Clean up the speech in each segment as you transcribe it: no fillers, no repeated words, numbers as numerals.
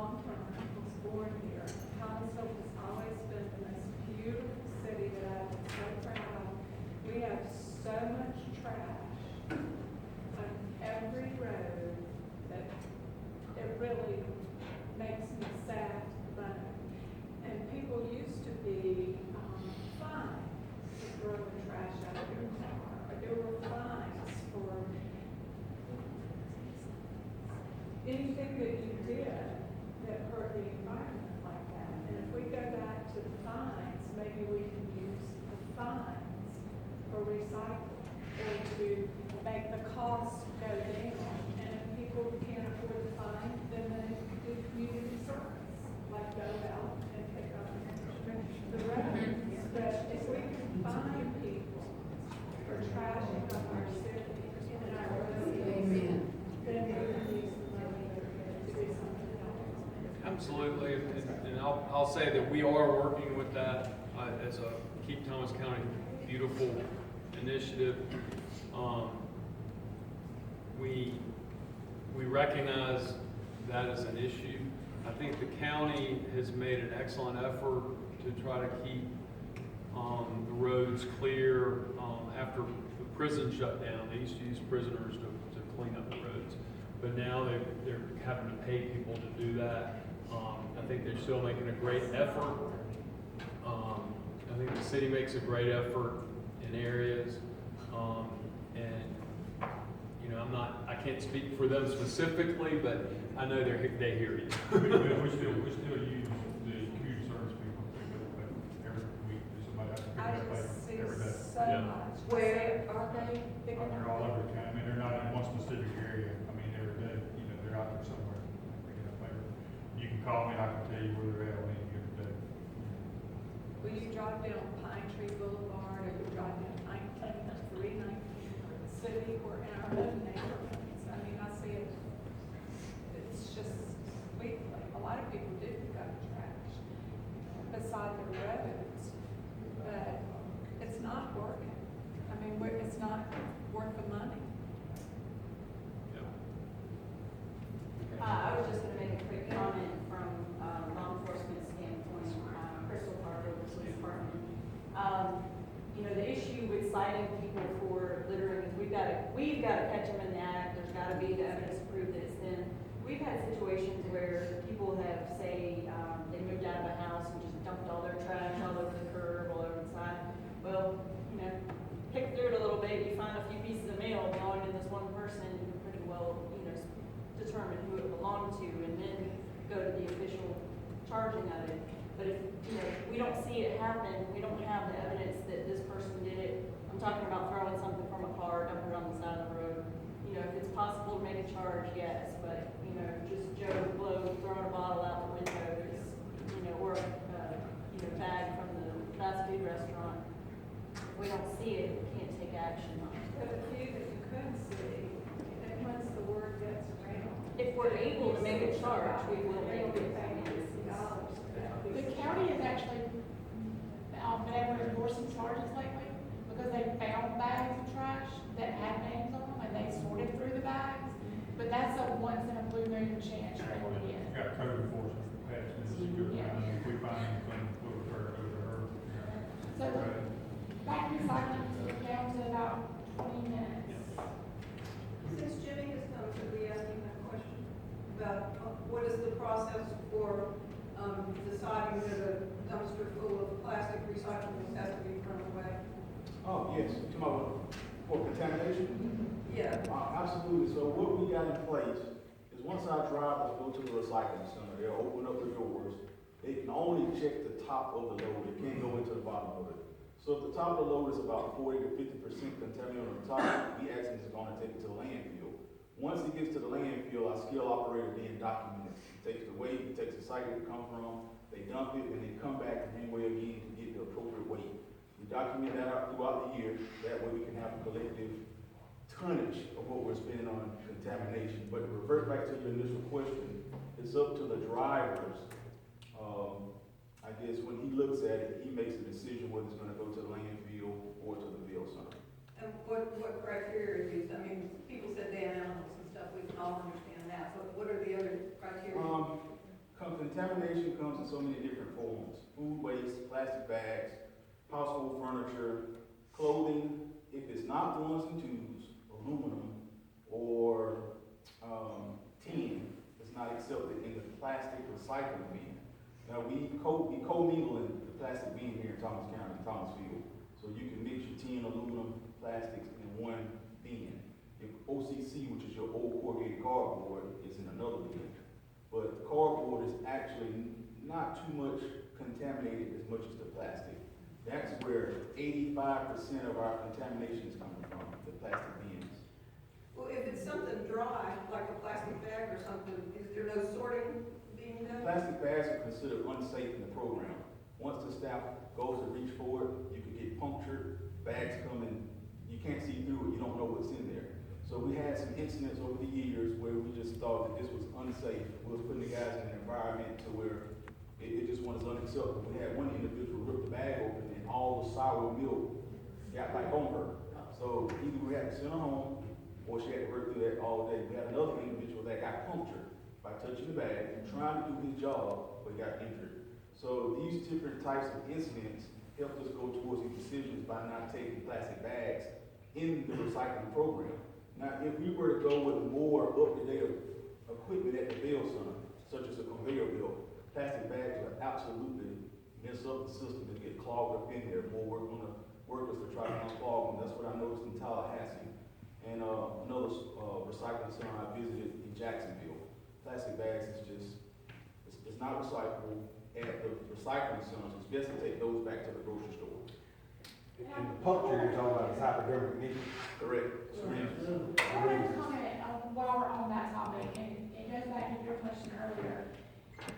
long time, was born here. Huntsville has always been the most beautiful city that I've been so proud of. We have so much trash on every road that it really makes me sad to run. And people used to be fined to throw the trash out of their car. Or there were fines for anything that you did that hurt the environment like that. And if we go back to the fines, maybe we can use the fines for recycling or to make the cost go down. And if people can't afford the fine, then they do community service, like go out and pick up the roads. But if we can find people for trashing up our city and our roads, then we can use the money to do something else. Absolutely, and I'll say that we are working with that as a Keep Thomas County Beautiful initiative. We recognize that as an issue. I think the county has made an excellent effort to try to keep the roads clear after the prison shut down. They used to use prisoners to clean up the roads, but now they're having to pay people to do that. I think they're still making a great effort. I think the city makes a great effort in areas, and you know, I can't speak for them specifically, but I know they hear you. We still use the community service people to pick up every week. Somebody has to pick I it up just see every day. so Yeah. much. Where are they? They're all over the county. I mean, they're not in one specific area. I mean, every day, you know, they're out there somewhere. Picking up every. You can call me and I can tell you where they're at on any given day. Will you drive down Pine Tree Boulevard or you drive down 19 or 319 City or in our own neighborhoods? I mean, I see it, it's just weekly. A lot of people do pick up trash beside the roads, but it's not working. I mean, it's not worth the money. I was just gonna make a quick comment from law enforcement standpoint, Crystal Carter, the police department. You know, the issue with citing people for littering is we've gotta catch them in the act. There's gotta be the evidence to prove that it's them. We've had situations where people have, say, they moved out of a house and just dumped all their trash all over the curb, all over the side. Well, you know, pick through it a little bit, you find a few pieces of mail belonging to this one person, you can pretty well, you know, determine who it belonged to and then go to the official charging of it. But if, you know, we don't see it happen, we don't have the evidence that this person did it. I'm talking about throwing something from a car, dumping it on the side of the road. You know, if it's possible to make a charge, yes, but, you know, just Joe Blow throwing a bottle out the window is, you know, or you know, bag from the fast food restaurant. We don't see it, we can't take action on it. But the few that you couldn't see, and once the word gets around. If we're able to make a charge, we will make it. The county has actually been able to endorse some charges lately because they found bags of trash that had names on them and they sorted through the bags. But that's a once in a blue moon chance they will get. Got code enforcement capacity. This is good. Yeah. I mean, if we find anything, we'll refer it over to her. So back recycling is down to about 20 minutes. Since Jimmy has come, could we ask him that question about what is the process for deciding that a dumpster full of plastic recyclables has to be thrown away? Oh, yes, tomorrow, for contamination? Yeah. Absolutely, so what we got in place is once our drivers go to the recycling center, they'll open up the doors, they can only check the top of the load, they can't go into the bottom of it. So if the top of the load is about 40 to 50% contaminated on the top, we actually is gonna take it to the landfill. Once it gets to the landfill, our skilled operator then documents it. He takes the weight, he takes the site it come from, they dump it, and they come back and then weigh again to get the appropriate weight. We document that out throughout the year, that way we can have a collective tonnage of what we're spending on contamination. But to revert back to your initial question, it's up to the drivers. I guess when he looks at it, he makes a decision whether it's gonna go to the landfill or to the bill center. And what criteria are used? I mean, people said dead animals and stuff, we can all understand that, but what are the other criteria? contamination comes in so many different forms. Food waste, plastic bags, household furniture, clothing. If it's not ones and twos, aluminum, or tin, it's not accepted in the plastic recycling bin. Now, we co-mingle in the plastic bin here in Thomas County, Thomasville. So you can mix your tin, aluminum, plastics in one bin. If OCC, which is your old corrugated cardboard, is in another bin. But cardboard is actually not too much contaminated as much as the plastic. That's where 85% of our contamination is coming from, the plastic bins. Well, if it's something dry, like a plastic bag or something, is there no sorting being done? Plastic bags are considered unsafe in the program. Once the staff goes to reach for it, you can get punctured, bags come in, you can't see through it, you don't know what's in there. So we had some incidents over the years where we just thought that this was unsafe. We was putting the guys in an environment to where it just was unacceptable. We had one individual rip the bag open and all the sour milk got like on her. So either we had to send her home or she had to work through that all day. We had another individual that got punctured by touching the bag and trying to do his job, but got injured. So these different types of incidents helped us go towards these decisions by not taking plastic bags in the recycling program. Now, if we were to go with more up-to-date equipment at the Bell Center, such as a conveyor belt, plastic bags would absolutely mess up the system and get clogged up in there. More work on the workers to try to unclog them. That's what I noticed in Tallahassee. And another recycling center I visited in Jacksonville. Plastic bags is just, it's not recyclable. At the recycling centers, it's best to take those back to the grocery store. And the puncture you're talking about is hypodermic needle. Correct. Syringes. I wanted to comment while we're on that topic, and it goes back to your question earlier.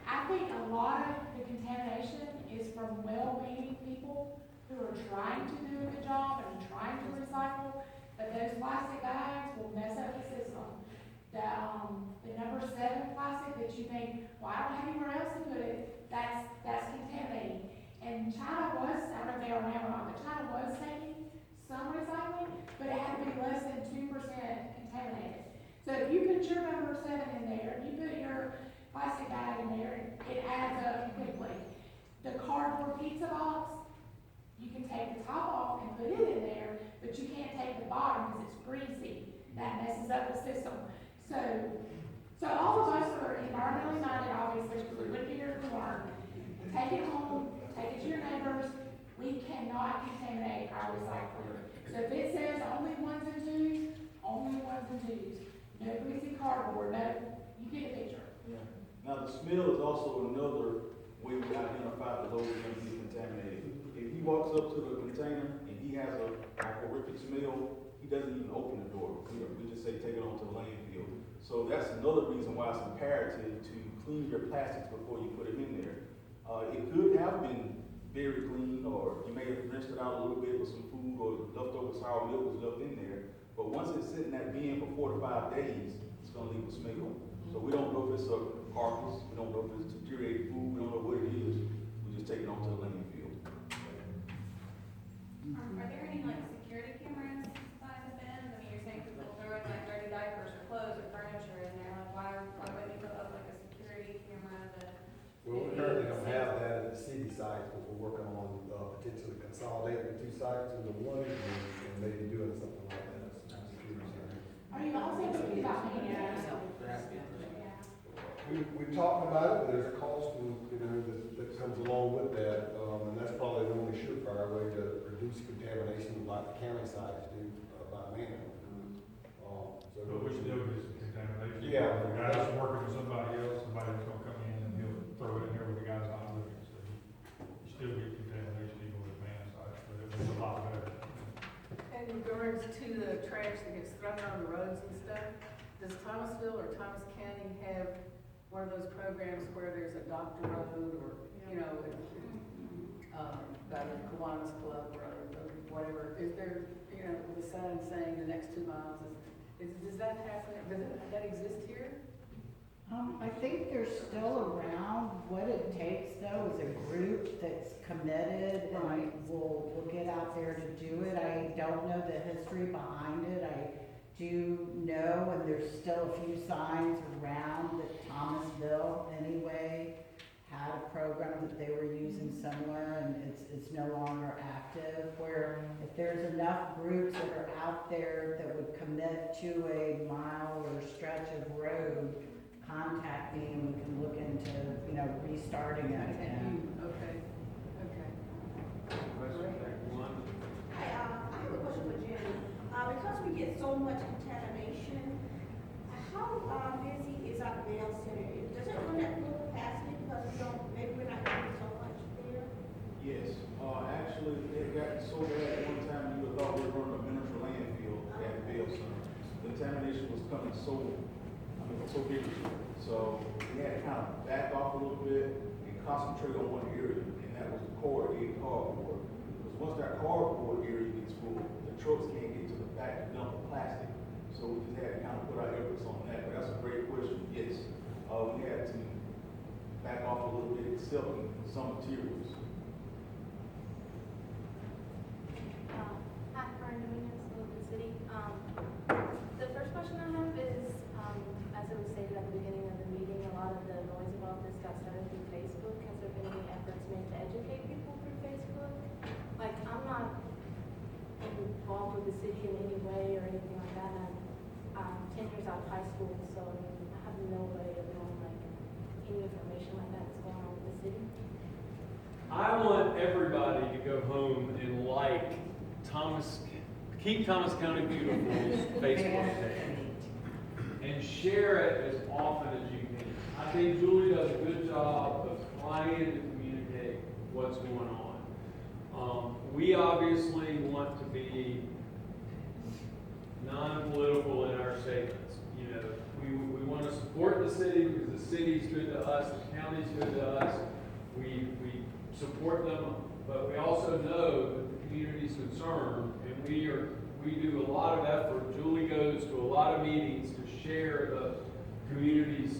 I think a lot of the contamination is from well-meaning people who are trying to do a good job and trying to recycle, but those plastic bags will mess up the system. The number 7 plastic that you think, well, I don't have anywhere else to put it, that's contaminating. And China was, I don't know if they are now or not, but China was taking some recycling, but it had to be less than 2% contaminated. So if you put your number 7 in there, you put your plastic bag in there, it adds up quickly. The cardboard pizza box, you can take the top off and put it in there, but you can't take the bottom because it's greasy. That messes up the system. So all of us are environmentally minded, obviously, because we live here to learn. Take it home, take it to your neighbors. We cannot contaminate our recycling. So if it says only 1s and 2s, only 1s and 2s. No greasy cardboard, no, you get a picture. Yeah. Now, the smell is also another way we identify the load that's going to be contaminated. If he walks up to the container and he has a horrific smell, he doesn't even open the door. We just say take it on to the landfill. So that's another reason why it's imperative to clean your plastics before you put them in there. It could have been very clean, or you may have rinsed it out a little bit with some food, or leftover sour milk was left in there. But once it's sitting in that bin for 4 to 5 days, it's going to leave a smell. So we don't know if it's a carcass, we don't know if it's deteriorated food, we don't know what it is. We just take it on to the landfill. Are there any like security cameras by the bins? I mean, you're saying people throw in like dirty diapers or clothes or furniture in there, like why wouldn't you put up like a security camera that? Well, we currently don't have that at the city sites, but we're working on potentially consolidating the 2 sites into one and maybe doing something like that. Some security center. Are you also thinking about media? We talked about it, but there's a cost, that comes along with that, and that's probably the only surefire way to reduce contamination like the county sites do, by manual. But we still get some contamination. Yeah. The guy's working with somebody else, somebody's gonna come in and he'll throw it in there with the guy's not looking, so you still get contamination even with man sites, but it was a lot better. And in regards to the trash that gets thrown on the roads and stuff, does Thomasville or Thomas County have one of those programs where there's a Dr. Road or, by the Kiwanis Club Road or whatever? Is there, the sign saying the next 2 miles, does that happen, does that exist here? I think they're still around. What it takes though is a group that's committed and will get out there to do it. I don't know the history behind it. I do know, and there's still a few signs around that Thomasville anyway, out there that would commit to a mile or stretch of road, contact me and we can look into, you know, restarting it again. Okay, okay. One. I have a question for Jim. Because we get so much contamination, how busy is our mail center? Does it run at full capacity because we don't, maybe we're not getting so much there? Yes, actually, it got so bad at one time, you would thought we were running a miniature landfill at the Bell Center. Contamination was coming so big. So we had to kind of back off a little bit and concentrate on one area, and that was the corrugated cardboard. Because once that cardboard area gets full, the trucks can't get to the back to dump the plastic. So we just had to kind of put our efforts on that. But that's a great question. Yes, we had to back off a little bit, selling some materials. Hi, Brian Domingos, Oakland City. The first question I have is, as it was stated at the beginning of the meeting, a lot of the noise about this got started through Facebook. Has there been any efforts made to educate people through Facebook? Like, I'm not involved with the city in any way or anything like that. I'm 10 years out of high school, so I mean, I have no way of knowing like any information like that that's going on with the city. I want everybody to go home and Keep Thomas County Beautiful's Facebook page and share it as often as you can. I think Julie does a good job of trying to communicate what's going on. We obviously want to be non-political in our statements. You know, we want to support the city because the city's good to us, the county's good to us. We support them, but we also know that the community's concerned, and we do a lot of effort. Julie goes to a lot of meetings to share the community's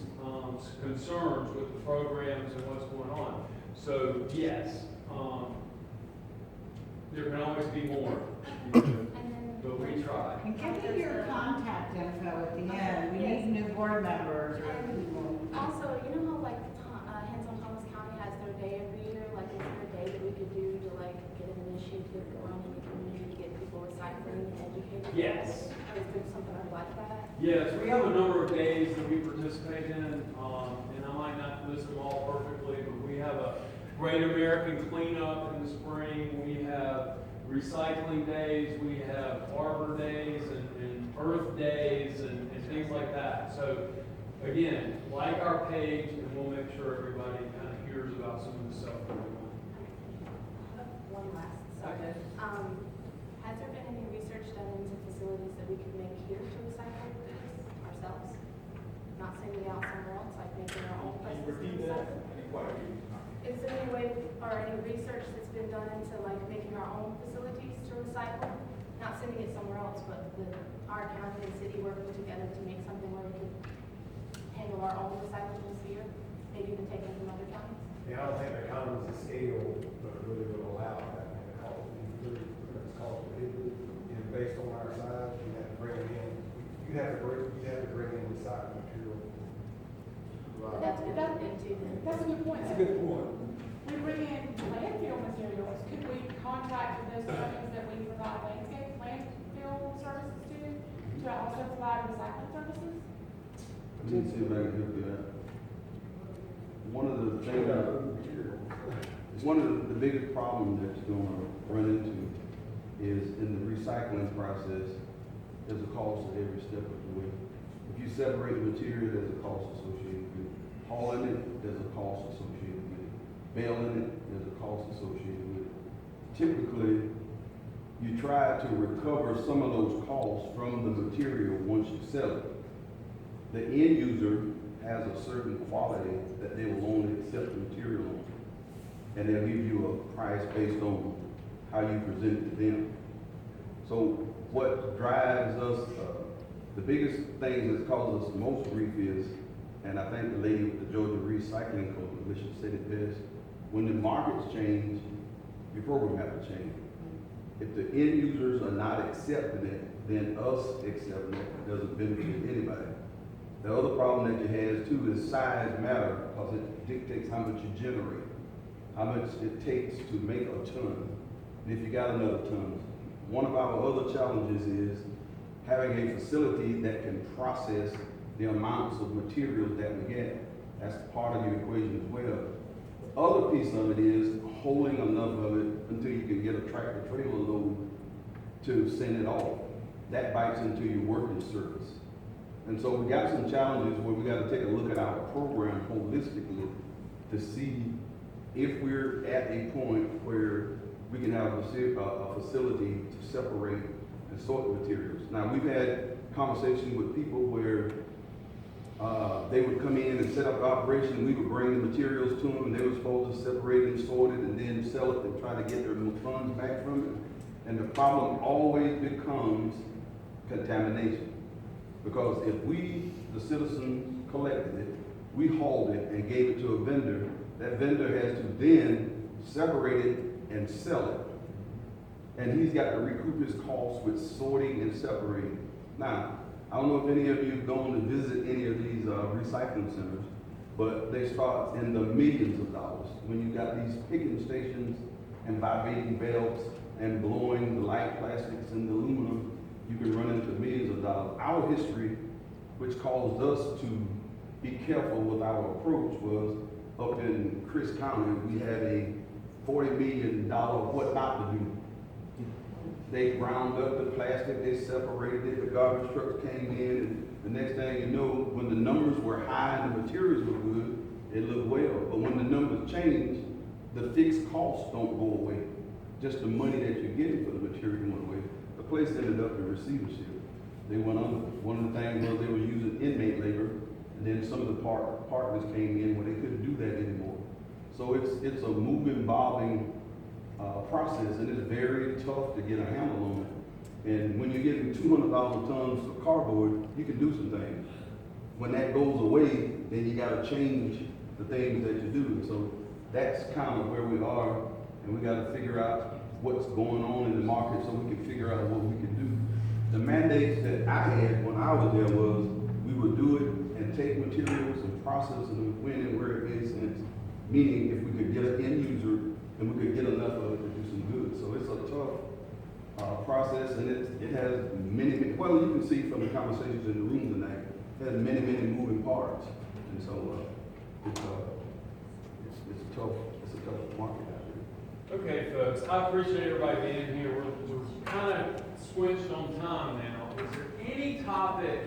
concerns with the programs and what's going on. So yes, there can always be more, but we try. And give me your contact info at the end. We need new board members or people. Also, you know how like Hands-on Thomas County has their day every year? Like, is there a day that we could do to like get an initiative going in the community to get people recycling and educated? Yes. Is there something like that? Yes, we have a number of days that we participate in, and I might not list them all perfectly, but we have a Great American Cleanup in the spring, we have recycling days, we have Arbor Days and Earth Days and things like that. So again, like our page, and we'll make sure everybody kind of hears about some of the stuff going on. One last, sorry. Okay. Has there been any research done into facilities that we could make here to recycle this ourselves? Not sending it out somewhere else, like making our own Can places you to repeat that? recycle? I didn't quite hear you. Is there any way, or any research that's been done into like making our own facilities to recycle? Not sending it somewhere else, but with our county and city working together to make something where we could handle our own recyclables here, maybe even take them from other counties? Yeah, I don't think the economies of scale really would allow that. I mean, the cost would be it's cost prohibitive, and based on our size, you have to bring in, you have to bring in recycled material. But that's what That- we're into then. That's a good point. That's a good point. We bring in landfill materials. Could we contract with those companies that we provide landfill services to also provide recycling services? Let me see if I can help you out. One of the things, one of the biggest problems that you're gonna run into is in the recycling process, there's a cost at every step of the way. If you separate the material, there's a cost associated with it. Hauling it, there's a cost associated with it. Mailing it, there's a cost associated with it. Typically, you try to recover some of those costs from the material once you sell it. The end user has a certain quality that they will only accept the material on. And they'll give you a price based on how you present it to them. So what drives us, the biggest thing that's caused us the most grief is, and I think the lady with the Georgia Recycling Coalition said it best, when the markets change, your program has to change. If the end users are not accepting it, then us accepting it doesn't benefit anybody. The other problem that you have too is size matter, because it dictates how much you generate, how much it takes to make a ton, and if you got another ton. One of our other challenges is having a facility that can process the amounts of materials that we get. That's part of the equation as well. The other piece of it is holding enough of it until you can get a tractor trailer load to send it off. That bites into your working surface. And so we got some challenges where we gotta take a look at our program holistically to see if we're at a point where we can have a facility to separate and sort materials. Now, we've had conversations with people where they would come in and set up the operation, we would bring the materials to them, and they were supposed to separate and sort it and then sell it and try to get their funds back from it. And the problem always becomes contamination. Because if we, the citizens, collected it, we hauled it and gave it to a vendor, that vendor has to then separate it and sell it. And he's got to recoup his costs with sorting and separating. Now, I don't know if any of you have gone to visit any of these recycling centers, but they start in the millions of dollars. When you got these picking stations and vibrating belts and blowing the light plastics and the aluminum, you can run into millions of dollars. Our history, which caused us to be careful with our approach, was up in Chris County, we had a $40 million what not to do. They ground up the plastic, they separated it, the garbage trucks came in, and the next thing you know, when the numbers were high and the materials were good, it looked well. But when the numbers change, the fixed costs don't go away. Just the money that you're getting for the material went away. The place ended up in receivership. They went under. One of the things was they were using inmate labor, and then some of the partners came in where they couldn't do that anymore. So it's a moving, bobbing process, and it's very tough to get a handle on it. And when you're getting 200,000 tons of cardboard, you can do some things. When that goes away, then you gotta change the things that you do. And so that's kind of where we are, and we gotta figure out what's going on in the market so we can figure out what we can do. The mandates that I had when I was there was we would do it and take materials and process them when and where it made sense. Meaning if we could get an end user and we could get enough of it to do some good. So it's a tough process, and it has many, well, you can see from the conversations in the room tonight, it has many moving parts. And so it's a tough market out there. Okay, folks, I appreciate everybody being here. We're kind of switched on time now. Is there any topic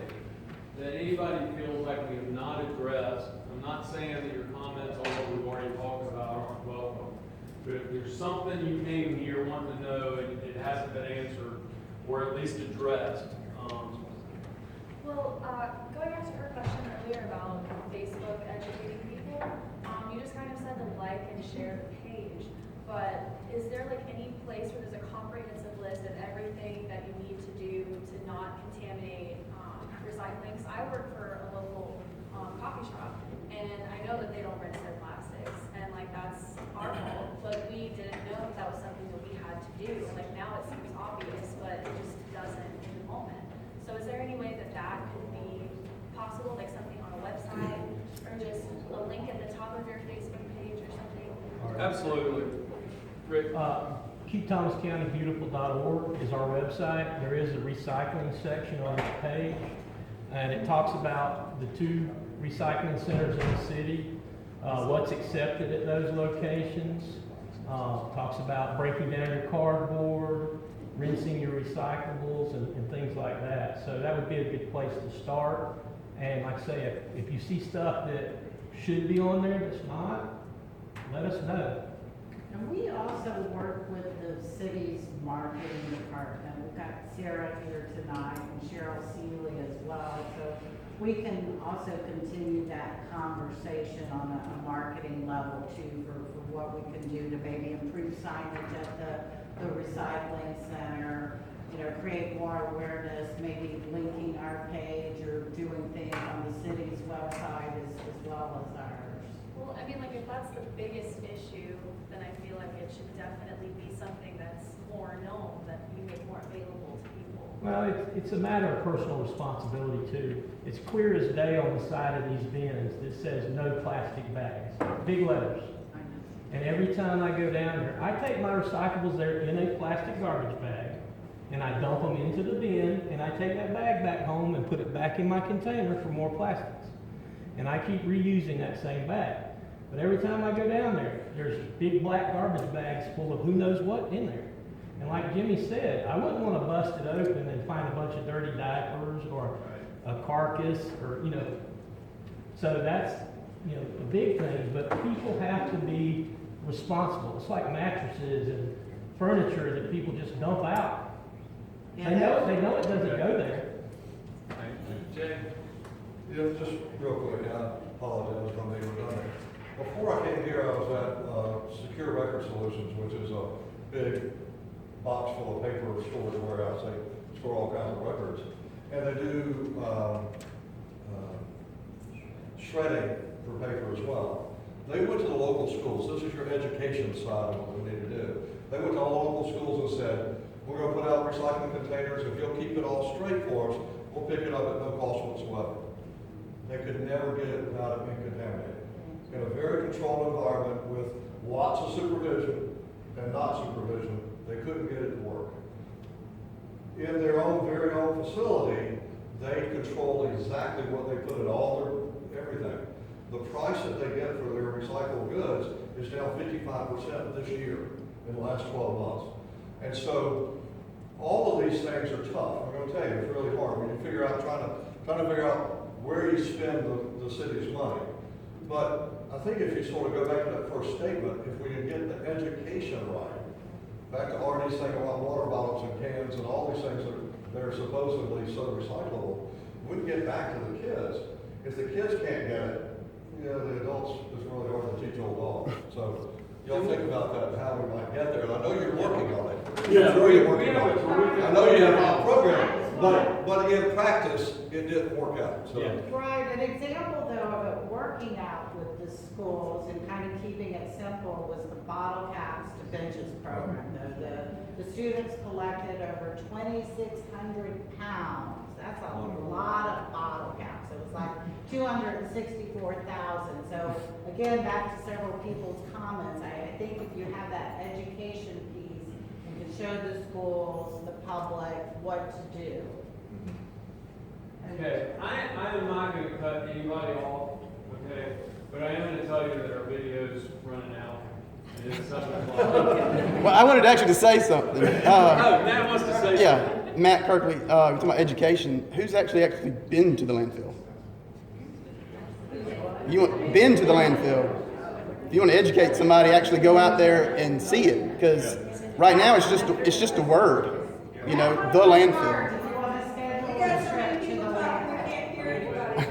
that anybody feels like we have not addressed? I'm not saying that your comments on what we've already talked about aren't welcome, but if there's something you came here wanting to know and it hasn't been answered, or at least addressed. Well, going back to her question earlier about Facebook educating people, you just kind of said to like and share the page, but is there like any place where there's a comprehensive list of everything that you need to do to not contaminate recycling? Because I work for a local coffee shop, and I know that they don't rinse their plastics, and like that's our fault, but we didn't know if that was something that we had to do. And like now it seems obvious, but it just doesn't in the moment. So is there any way that that could be possible, like something on a website, or just a link at the top of your Facebook page or something? Absolutely. Rick? KeepThomasCountyBeautiful.org is our website. There is a recycling section on this page, and it talks about the 2 recycling centers in the city, what's accepted at those locations, talks about breaking down your cardboard, rinsing your recyclables, and things like that. So that would be a good place to start. And like I say, if you see stuff that should be on there that's not, let us know. And we also work with the city's marketing department. We've got Sarah here tonight and Cheryl Seeley as well. So we can also continue that conversation on a marketing level too for what we can do to maybe improve signage at the recycling center, you know, create more awareness, maybe linking our page or doing things on the city's website as well as ours. Well, I mean, like if that's the biggest issue, then I feel like it should definitely be something that's more known, that you make more available to people. Well, it's a matter of personal responsibility too. It's clear as day on the side of these bins that says no plastic bags, big letters. And every time I go down there, I take my recyclables there in a plastic garbage bag, and I dump them into the bin, and I take that bag back home and put it back in my container for more plastics. And I keep reusing that same bag. But every time I go down there, there's big black garbage bags full of who knows what in there. And like Jimmy said, I wouldn't want to bust it open and find a bunch of dirty diapers or a carcass or, you know. So that's, you know, a big thing, but people have to be responsible. It's like mattresses and furniture that people just dump out. They know it doesn't go there. Thank you. Jay? Yeah, just real quick, I apologize if I'm being redundant. Before I came here, I was at Secure Record Solutions, which is a big box full of paper storage warehouse. They store all kinds of records. And they do shredding for paper as well. They went to the local schools. This is your education side of what we need to do. They went to all local schools and said, we're going to put out recycling containers. If you'll keep it all straight for us, we'll pick it up at no cost whatsoever. They could never get it without it being contaminated. In a very controlled environment with lots of supervision and not supervision, they couldn't get it to work. In their own very own facility, they control exactly what they put in all their everything. The price that they get for their recycled goods is down 55% this year in the last 12 months. And so all of these things are tough. I'm going to tell you, it's really hard when you figure out, trying to figure out where you spend the city's money. But I think if you sort of go back to that first statement, if we can get the education right, back to Artie's thing about water bottles and cans and all these things that are supposedly so recyclable, we can get back to the kids. If the kids can't get it, you know, the adults, it's really hard to teach old dogs. So y'all think about that and how we might get there. And I know you're working on it. Yeah, I'm sure you're working we have on a it. terrific I know you have a program, but in practice, it didn't work out. So. Yeah. Right, an example though of it working out with the schools and kind of keeping it simple was the bottle caps to benches program. The students collected over 2,600 pounds. That's a lot of bottle caps. It was like 264,000. So again, back to several people's comments, I think if you have that education piece, you can show the schools, the public, what to do. Okay, I am not going to cut anybody off, okay? But I am going to tell you that our video's running out. And it's 7 o'clock. Well, I wanted actually to say something. Matt wants to say something. Yeah, Matt Kirkley, we're talking about education. Who's actually been to the landfill? You want been to the landfill? If you want to educate somebody, actually go out there and see it, because right now it's just a word, you know, the landfill. We got so many people talking, we can't hear anybody.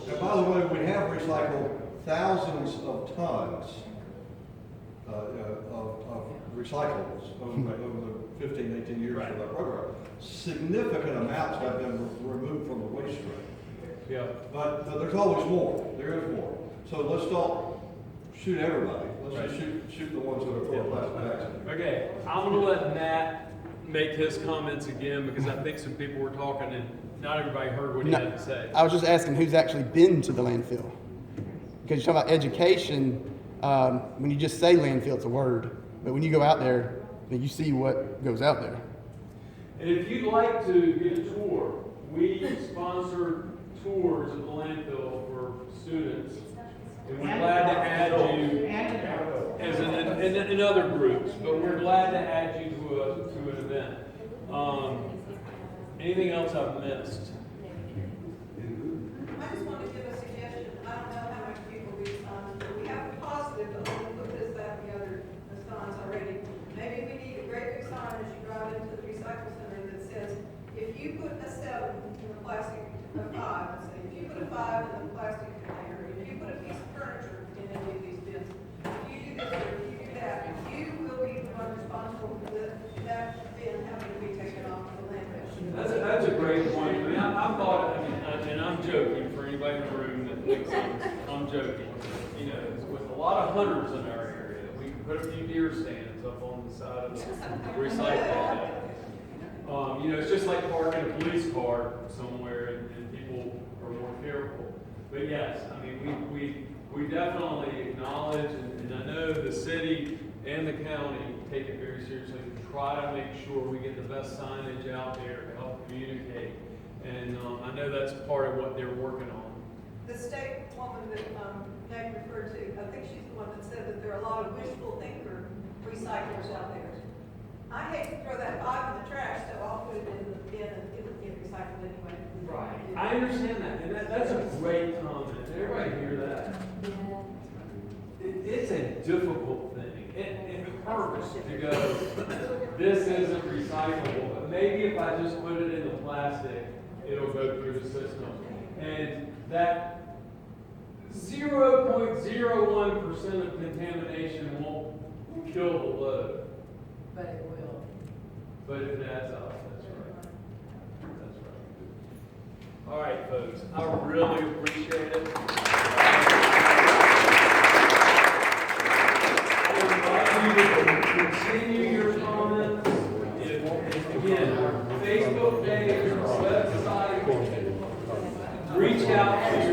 And by the way, we have recycled thousands of tons of recyclables over the 15, 18 years of that program. Significant amounts have been removed from the waste stream. Yeah. But there's always more. There is more. So let's don't shoot everybody. Let's just shoot the ones that are throwing plastic bags in. Okay, I'm going to let Matt make his comments again because I think some people were talking and not everybody heard what he had to say. I was just asking who's actually been to the landfill. Because you talk about education, when you just say landfill, it's a word. But when you go out there, you see what goes out there. And if you'd like to get a tour, we sponsor tours of the landfill for students. And we're glad to add you as in other groups, but we're glad to add you to an event. Anything else I've missed? I just want to give a suggestion. I don't know how much people respond, but we have a positive, but we'll put this, that, and the other response already. Maybe we need a great big sign as you drive into the recycle center that says, if you put a 7 in the plastic, a 5, let's say, if you put a 5 in the plastic container, if you put a piece of furniture in any of these bins, if you do this or if you do that, you will be the one responsible for that bin having to be taken off the landfill. That's a great point. I mean, I thought, and I'm joking for anybody in the room that thinks I'm joking. You know, with a lot of hunters in our area, we can put a few deer stands up on the side of the recycling bin. You know, it's just like parking a police car somewhere and people are more careful. But yes, I mean, we definitely acknowledge, and I know the city and the county take it very seriously. try to make sure we get the best signage out there to help communicate. And I know that's part of what they're working on. The state woman that, Nate referred to, I think she's the one that said that there are a lot of wishful thinker recyclers out there. I hate to throw that five in the trash, so I'll put it in the bin and it would get recycled anyway. Right. I understand that, and that's a great comment. Everybody hear that? It's a difficult thing. It hurts to go, this isn't recyclable, but maybe if I just put it in the plastic, it'll go through the system. And that 0.01% of contamination won't kill the load. But it will. But if it adds up, that's right. That's right. All right, folks, I really appreciate it. I invite you to continue your comments. Again, our Facebook page, our website, reach out to your